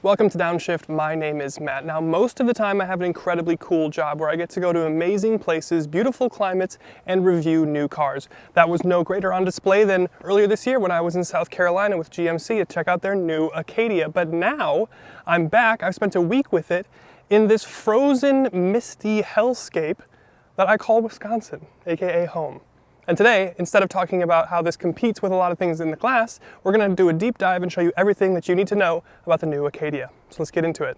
Welcome to Downshift. My name is Matt. Now, most of the time I have an incredibly cool job where I get to go to amazing places, beautiful climates, and review new cars. That was no greater on display than earlier this year when I was in South Carolina with GMC to check out their new Acadia. But now I'm back. I've spent a week with it in this frozen, misty hellscape that I call Wisconsin, aka home. And today, instead of talking about how this competes with a lot of things in the class, we're going to do a deep dive and show you everything that you need to know about the new Acadia. So let's get into it.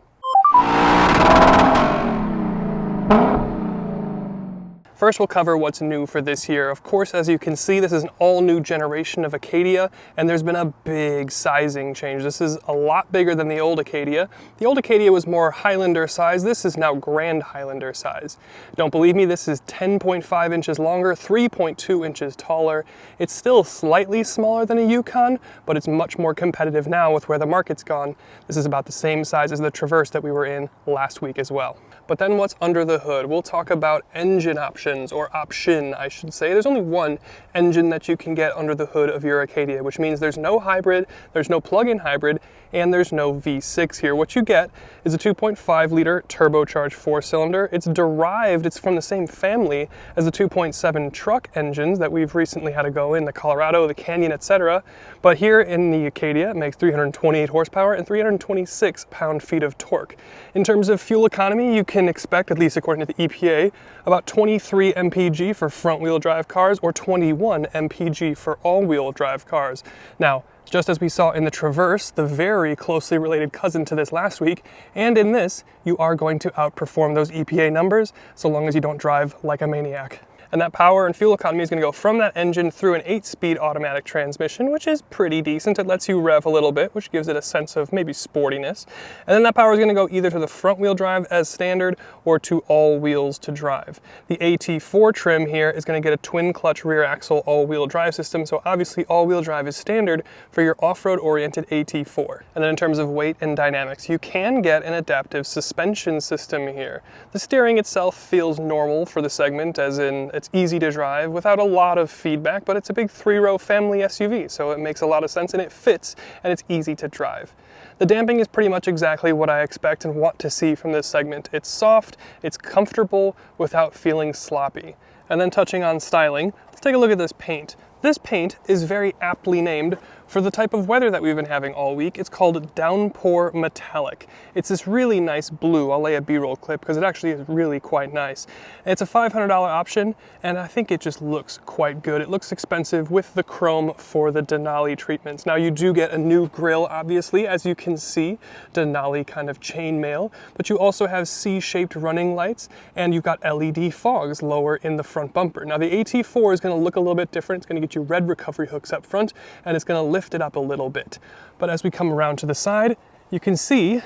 First, we'll cover what's new for this year. Of course, as you can see, this is an all-new generation of Acadia, and there's been a big sizing change. This is a lot bigger than the old Acadia. The old Acadia was more Highlander size. This is now Grand Highlander size. Don't believe me, this is 10.5 inches longer, 3.2 inches taller. It's still slightly smaller than a Yukon, but it's much more competitive now with where the market's gone. This is about the same size as the Traverse that we were in last week as well. But then what's under the hood? We'll talk about engine options, or option, I should say. There's only one engine that you can get under the hood of your Acadia, which means there's no hybrid, there's no plug-in hybrid, and there's no V6 here. What you get is a 2.5 liter turbocharged 4-cylinder. It's derived, it's from the same family as the 2.7 truck engines that we've recently had to go in, the Colorado, the Canyon, etc. But here in the Acadia, it makes 328 horsepower and 326 pound-feet of torque. In terms of fuel economy, you can expect, at least according to the EPA, about 23 mpg for front-wheel drive cars or 21 mpg for all-wheel drive cars. Now, just as we saw in the Traverse, the very closely related cousin to this last week, and in this, you are going to outperform those EPA numbers so long as you don't drive like a maniac. And that power and fuel economy is going to go from that engine through an 8-speed automatic transmission, which is pretty decent. It lets you rev a little bit, which gives it a sense of maybe sportiness. And then that power is going to go either to the front wheel drive as standard or to all wheels to drive. The AT4 trim here is going to get a twin clutch rear axle all-wheel drive system, so obviously all-wheel drive is standard for your off-road oriented AT4. And then in terms of weight and dynamics, you can get an adaptive suspension system here. The steering itself feels normal for the segment, as in it's easy to drive without a lot of feedback, but it's a big 3-row family SUV, so it makes a lot of sense and it fits and it's easy to drive. The damping is pretty much exactly what I expect and want to see from this segment. It's soft, it's comfortable without feeling sloppy. And then touching on styling, let's take a look at this paint. This paint is very aptly named for the type of weather that we've been having all week. It's called Downpour Metallic. It's this really nice blue. I'll lay a B-roll clip because it actually is really quite nice. And it's a $500 option, and I think it just looks quite good. It looks expensive with the chrome for the Denali treatments. Now you do get a new grille, obviously, as you can see, Denali kind of chainmail, but you also have C-shaped running lights, and you've got LED fogs lower in the front bumper. Now the AT4 is going to look a little bit different. It's going to get you red recovery hooks up front, and it's going to lift it up a little bit. But as we come around to the side, you can see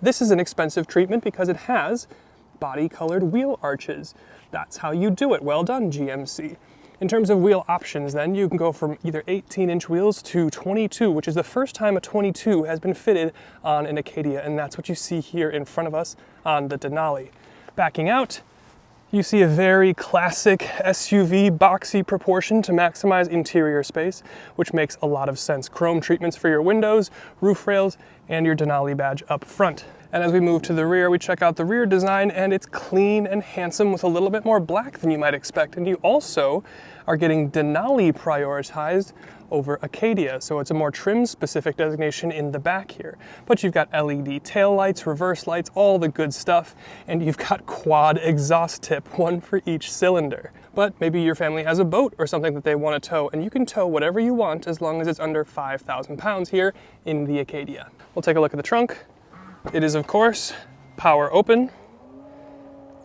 this is an expensive treatment because it has body colored wheel arches. That's how you do it. Well done, GMC. In terms of wheel options then, you can go from either 18-inch wheels to 22, which is the first time a 22 has been fitted on an Acadia, and that's what you see here in front of us on the Denali. Backing out, you see a very classic SUV boxy proportion to maximize interior space, which makes a lot of sense. Chrome treatments for your windows, roof rails, and your Denali badge up front. And as we move to the rear, we check out the rear design, and it's clean and handsome with a little bit more black than you might expect. And you also are getting Denali prioritized over Acadia, so it's a more trim-specific designation in the back here. But you've got LED tail lights, reverse lights, all the good stuff, and you've got quad exhaust tip, one for each cylinder. But maybe your family has a boat or something that they want to tow, and you can tow whatever you want as long as it's under 5,000 pounds here in the Acadia. We'll take a look at the trunk. It is, of course, power open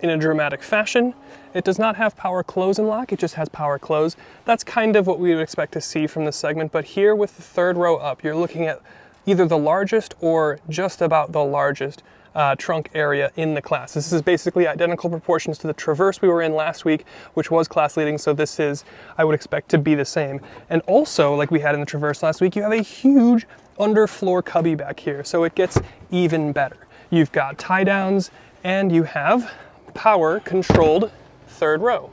in a dramatic fashion. It does not have power close and lock, it just has power close. That's kind of what we would expect to see from this segment, but here with the third row up, you're looking at either the largest or just about the largest trunk area in the class. This is basically identical proportions to the Traverse we were in last week, which was class leading, so this is, I would expect, to be the same. And also, like we had in the Traverse last week, you have a huge underfloor cubby back here, so it gets even better. You've got tie downs, and you have power controlled third row.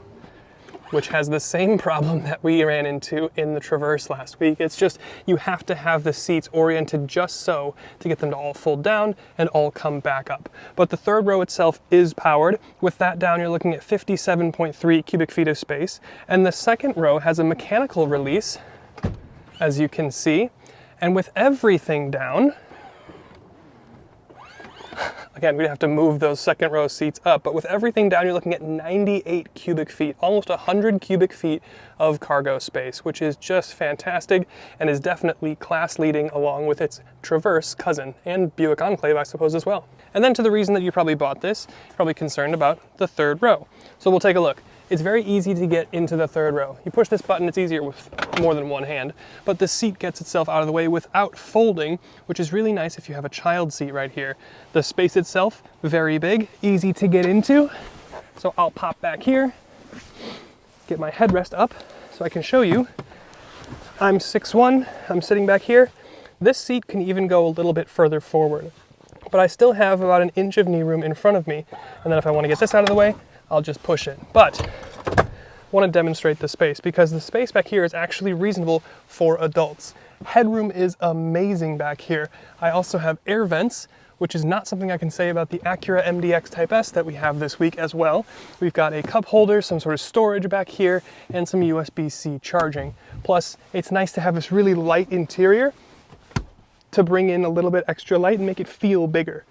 which has the same problem that we ran into in the Traverse last week. It's just you have to have the seats oriented just so to get them to all fold down and all come back up. But the third row itself is powered. With that down, you're looking at 57.3 cubic feet of space. And the second row has a mechanical release, as you can see. And with everything down, again, we'd have to move those second row seats up, but with everything down, you're looking at 98 cubic feet, almost 100 cubic feet of cargo space, which is just fantastic and is definitely class leading along with its Traverse cousin and Buick Enclave, I suppose, as well. And then to the reason that you probably bought this, you're probably concerned about the third row. So we'll take a look. It's very easy to get into the third row. You push this button, it's easier with more than one hand, but the seat gets itself out of the way without folding, which is really nice if you have a child seat right here. The space itself, very big, easy to get into. So I'll pop back here, get my headrest up so I can show you. I'm 6'1", I'm sitting back here. This seat can even go a little bit further forward, but I still have about an inch of knee room in front of me. And then if I want to get this out of the way, I'll just push it. But I want to demonstrate the space because the space back here is actually reasonable for adults. Headroom is amazing back here. I also have air vents, which is not something I can say about the Acura MDX Type S that we have this week as well. We've got a cup holder, some sort of storage back here, and some USB-C charging. Plus, it's nice to have this really light interior to bring in a little bit extra light and make it feel bigger.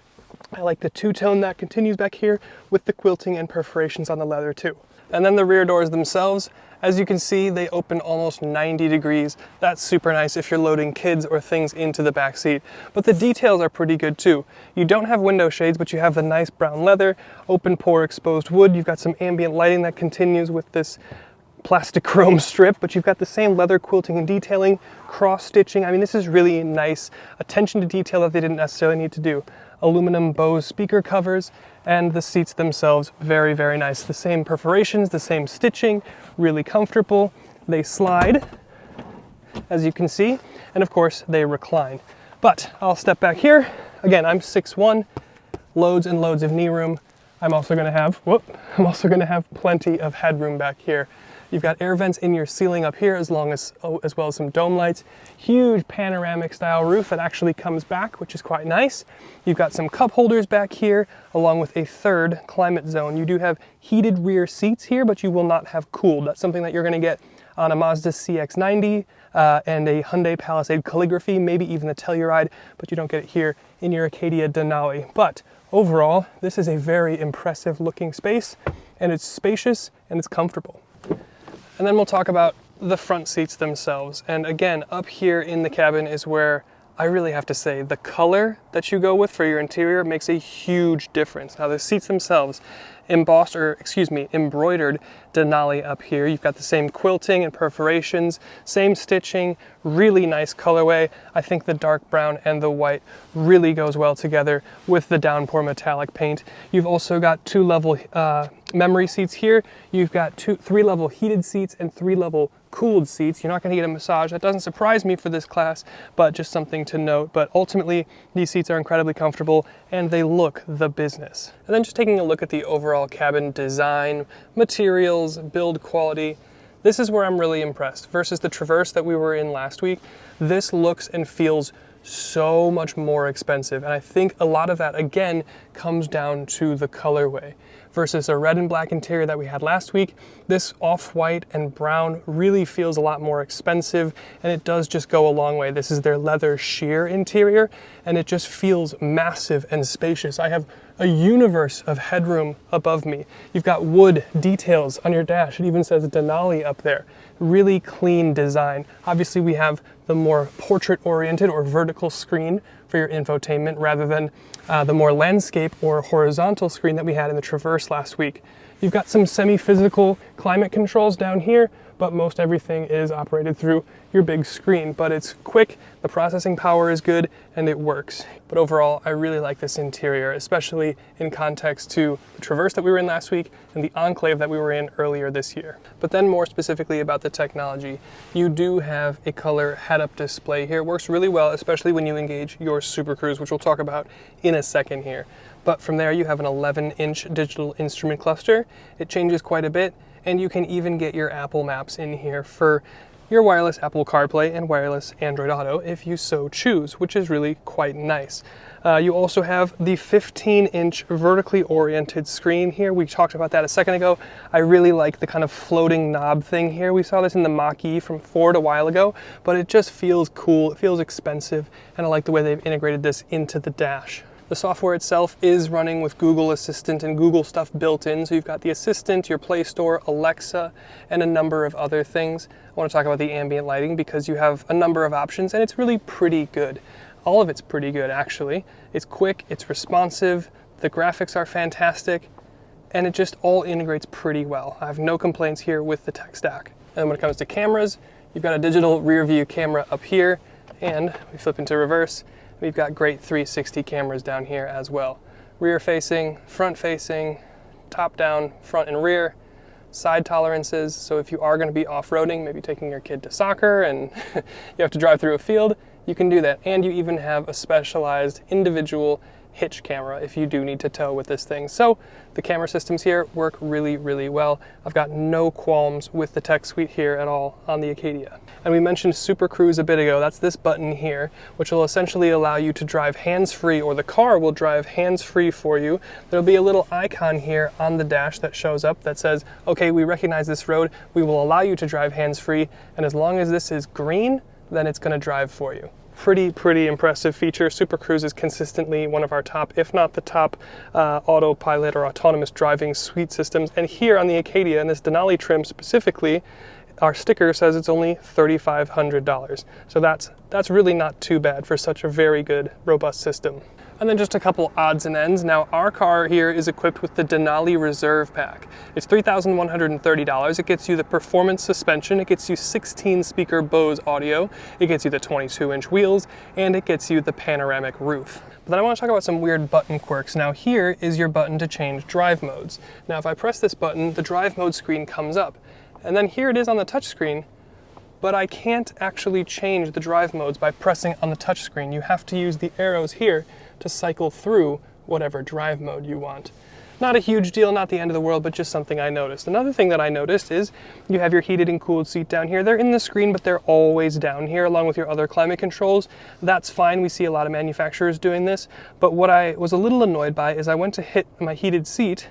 I like the two-tone that continues back here with the quilting and perforations on the leather too. And then the rear doors themselves, as you can see, they open almost 90 degrees. That's super nice if you're loading kids or things into the back seat. But the details are pretty good too. You don't have window shades, but you have the nice brown leather, open pore exposed wood. You've got some ambient lighting that continues with this plastic chrome strip, but you've got the same leather quilting and detailing, cross stitching. I mean, this is really nice attention to detail that they didn't necessarily need to do. Aluminum Bose speaker covers, and the seats themselves, very, very nice. The same perforations, the same stitching, really comfortable. They slide, as you can see, and of course they recline. But I'll step back here. Again, I'm 6'1", loads and loads of knee room. I'm also gonna have plenty of headroom back here. You've got air vents in your ceiling up here as well as some dome lights. Huge panoramic style roof that actually comes back, which is quite nice. You've got some cup holders back here along with a third climate zone. You do have heated rear seats here, but you will not have cooled. That's something that you're gonna get on a Mazda CX-90 and a Hyundai Palisade Calligraphy, maybe even the Telluride, but you don't get it here in your Acadia Denali. But overall, this is a very impressive looking space, and it's spacious and it's comfortable. And then we'll talk about the front seats themselves. And again, up here in the cabin is where I really have to say the color that you go with for your interior makes a huge difference. Now the seats themselves, embroidered Denali up here. You've got the same quilting and perforations, same stitching, really nice colorway. I think the dark brown and the white really goes well together with the Downpour metallic paint. You've also got two level memory seats here. You've got three level heated seats and 3 level cooled seats. You're not going to get a massage. That doesn't surprise me for this class, but just something to note. But ultimately, these seats are incredibly comfortable and they look the business. And then just taking a look at the overall cabin design, materials, build quality, this is where I'm really impressed. Versus the Traverse that we were in last week, this looks and feels so much more expensive. And I think a lot of that, again, comes down to the colorway. Versus a red and black interior that we had last week, this off-white and brown really feels a lot more expensive, and it does just go a long way. This is their leather sheer interior, and it just feels massive and spacious. I have a universe of headroom above me. You've got wood details on your dash. It even says Denali up there. Really clean design. Obviously, we have the more portrait-oriented or vertical screen for your infotainment rather than the more landscape or horizontal screen that we had in the Traverse last week. You've got some semi-physical climate controls down here, but most everything is operated through your big screen. But it's quick, the processing power is good, and it works. But overall, I really like this interior, especially in context to the Traverse that we were in last week and the Enclave that we were in earlier this year. But then more specifically about the technology, you do have a color head-up display here. It works really well, especially when you engage your Super Cruise, which we'll talk about in a second here. But from there, you have an 11-inch digital instrument cluster. It changes quite a bit, and you can even get your Apple Maps in here for your wireless Apple CarPlay and wireless Android Auto if you so choose, which is really quite nice. You also have the 15-inch vertically oriented screen here. We talked about that a second ago. I really like the kind of floating knob thing here. We saw this in the Mach-E from Ford a while ago, but it just feels cool. It feels expensive, and I like the way they've integrated this into the dash. The software itself is running with Google Assistant and Google stuff built in. So you've got the Assistant, your Play Store, Alexa, and a number of other things. I want to talk about the ambient lighting because you have a number of options and it's really pretty good. All of it's pretty good, actually. It's quick, it's responsive, the graphics are fantastic, and it just all integrates pretty well. I have no complaints here with the tech stack. And when it comes to cameras, you've got a digital rear view camera up here, and we flip into reverse. We've got great 360 cameras down here as well. Rear facing, front facing, top down, front and rear, side tolerances. So if you are going to be off-roading, maybe taking your kid to soccer and you have to drive through a field, you can do that. And you even have a specialized individual hitch camera if you do need to tow with this thing. So the camera systems here work really, really well. I've got no qualms with the tech suite here at all on the Acadia. And we mentioned Super Cruise a bit ago. That's this button here, which will essentially allow you to drive hands-free, or the car will drive hands-free for you. There'll be a little icon here on the dash that shows up that says, okay, we recognize this road. We will allow you to drive hands-free. And as long as this is green, then it's going to drive for you. Pretty impressive feature. Super Cruise is consistently one of our top, if not the top, autopilot or autonomous driving suite systems. And here on the Acadia, in this Denali trim specifically, our sticker says it's only $3,500. So that's really not too bad for such a very good, robust system. And then just a couple odds and ends. Now, our car here is equipped with the Denali Reserve Pack. It's $3,130. It gets you the performance suspension, it gets you 16-speaker Bose audio, it gets you the 22-inch wheels, and it gets you the panoramic roof. But then I want to talk about some weird button quirks. Now, here is your button to change drive modes. Now, if I press this button, the drive mode screen comes up. And then here it is on the touch screen, but I can't actually change the drive modes by pressing on the touch screen. You have to use the arrows here to cycle through whatever drive mode you want. Not a huge deal, not the end of the world, but just something I noticed. Another thing that I noticed is you have your heated and cooled seat down here. They're in the screen, but they're always down here along with your other climate controls. That's fine. We see a lot of manufacturers doing this. But what I was a little annoyed by is I went to hit my heated seat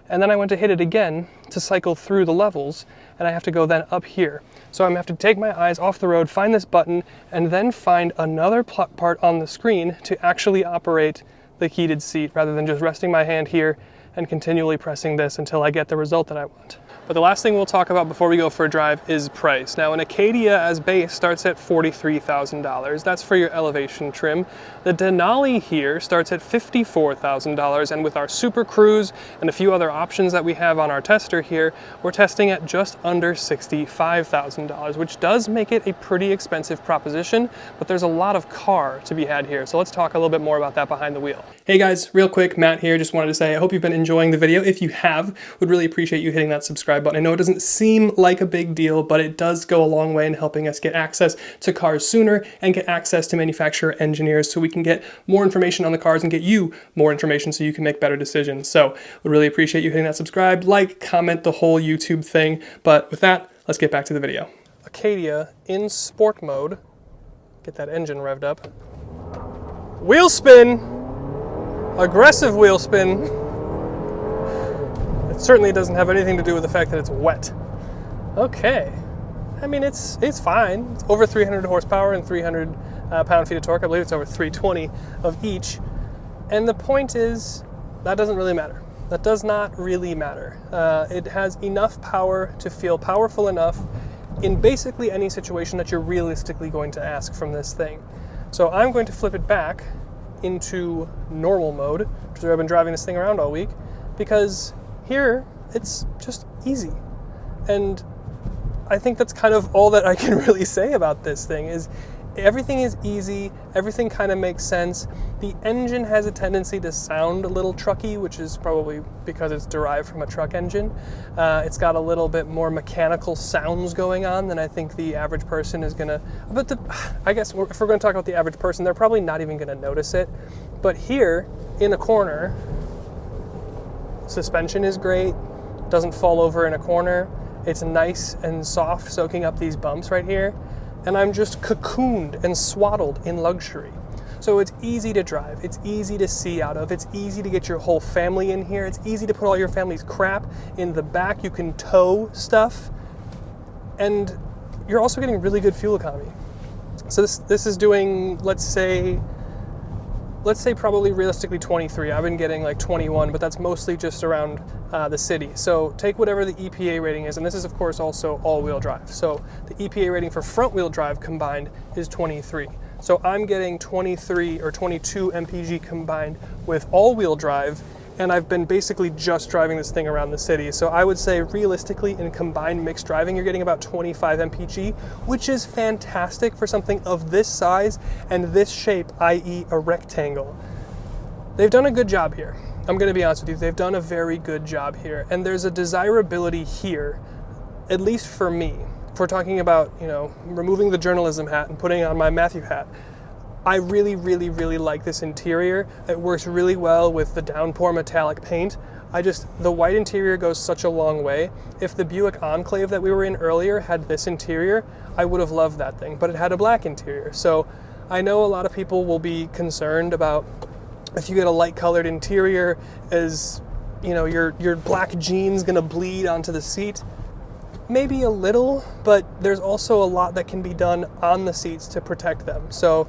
and then I went to hit it again to cycle through the levels, and I have to go then up here. So I'm gonna have to take my eyes off the road, find this button, and then find another part on the screen to actually operate the heated seat rather than just resting my hand here and continually pressing this until I get the result that I want. But the last thing we'll talk about before we go for a drive is price. Now, an Acadia as base starts at $43,000. That's for your elevation trim. The Denali here starts at $54,000, and with our Super Cruise and a few other options that we have on our tester here, we're testing at just under $65,000, which does make it a pretty expensive proposition, but there's a lot of car to be had here. So let's talk a little bit more about that behind the wheel. Hey guys, real quick, Matt here. Just wanted to say I hope you've been enjoying the video. If you have, would really appreciate you hitting that subscribe button. I know it doesn't seem like a big deal, but it does go a long way in helping us get access to cars sooner and get access to manufacturer engineers so we can get more information on the cars and get you more information so you can make better decisions. So we really appreciate you hitting that subscribe, like, comment, the whole YouTube thing. But with that, let's get back to the video. Acadia in sport mode. Get that engine revved up. Wheel spin. Aggressive wheel spin. It certainly doesn't have anything to do with the fact that it's wet. Okay. I mean, it's fine. It's over 300 horsepower and 300 pound-feet of torque. I believe it's over 320 of each. And the point is, that doesn't really matter. That does not really matter. It has enough power to feel powerful enough in basically any situation that you're realistically going to ask from this thing. So I'm going to flip it back into normal mode, which is where I've been driving this thing around all week, because here it's just easy. And I think that's kind of all that I can really say about this thing is everything is easy, everything kind of makes sense. The engine has a tendency to sound a little trucky, which is probably because it's derived from a truck engine. It's got a little bit more mechanical sounds going on than I think the average person is gonna, but I guess if we're gonna talk about the average person, they're probably not even gonna notice it. But here, in a corner, suspension is great, doesn't fall over in a corner. It's nice and soft, soaking up these bumps right here. And I'm just cocooned and swaddled in luxury. So it's easy to drive, it's easy to see out of, it's easy to get your whole family in here, it's easy to put all your family's crap in the back, you can tow stuff, and you're also getting really good fuel economy. So this is doing, let's say probably realistically 23. I've been getting like 21, but that's mostly just around the city. So take whatever the EPA rating is, and this is of course also all-wheel drive. So the EPA rating for front-wheel drive combined is 23. So I'm getting 23 or 22 mpg combined with all-wheel drive, and I've been basically just driving this thing around the city. So I would say realistically in combined mixed driving, you're getting about 25 mpg, which is fantastic for something of this size and this shape, i.e. a rectangle. They've done a good job here. I'm gonna be honest with you, they've done a very good job here. And there's a desirability here, at least for me. If we're talking about, you know, removing the journalism hat and putting on my Matthew hat, I really, really, really like this interior. It works really well with the Downpour metallic paint. The white interior goes such a long way. If the Buick Enclave that we were in earlier had this interior, I would have loved that thing, but it had a black interior. So I know a lot of people will be concerned about if you get a light colored interior, is, you know, your black jeans gonna bleed onto the seat? Maybe a little, but there's also a lot that can be done on the seats to protect them. So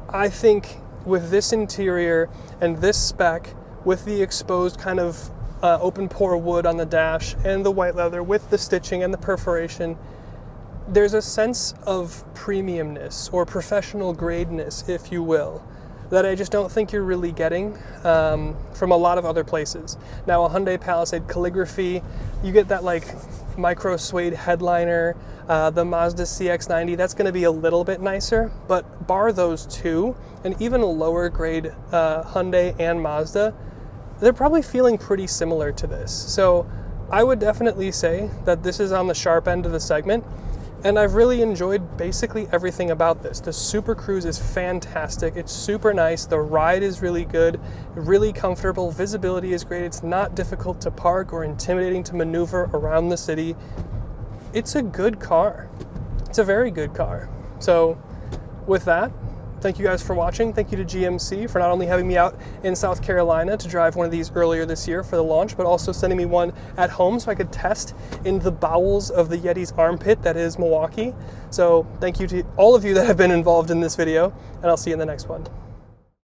I think with this interior and this spec, with the exposed kind of open pore wood on the dash and the white leather with the stitching and the perforation, there's a sense of premiumness or professional gradeness, if you will, that I just don't think you're really getting from a lot of other places. Now, a Hyundai Palisade calligraphy, you get that like micro suede headliner, the Mazda CX-90, that's gonna be a little bit nicer, but bar those two, and even a lower grade Hyundai and Mazda, they're probably feeling pretty similar to this. So I would definitely say that this is on the sharp end of the segment, and I've really enjoyed basically everything about this. The Super Cruise is fantastic. It's super nice. The ride is really good, really comfortable. Visibility is great. It's not difficult to park or intimidating to maneuver around the city. It's a good car. It's a very good car. So with that, thank you guys for watching. Thank you to GMC for not only having me out in South Carolina to drive one of these earlier this year for the launch, but also sending me one at home so I could test in the bowels of the Yeti's armpit that is Milwaukee. So thank you to all of you that have been involved in this video, and I'll see you in the next one.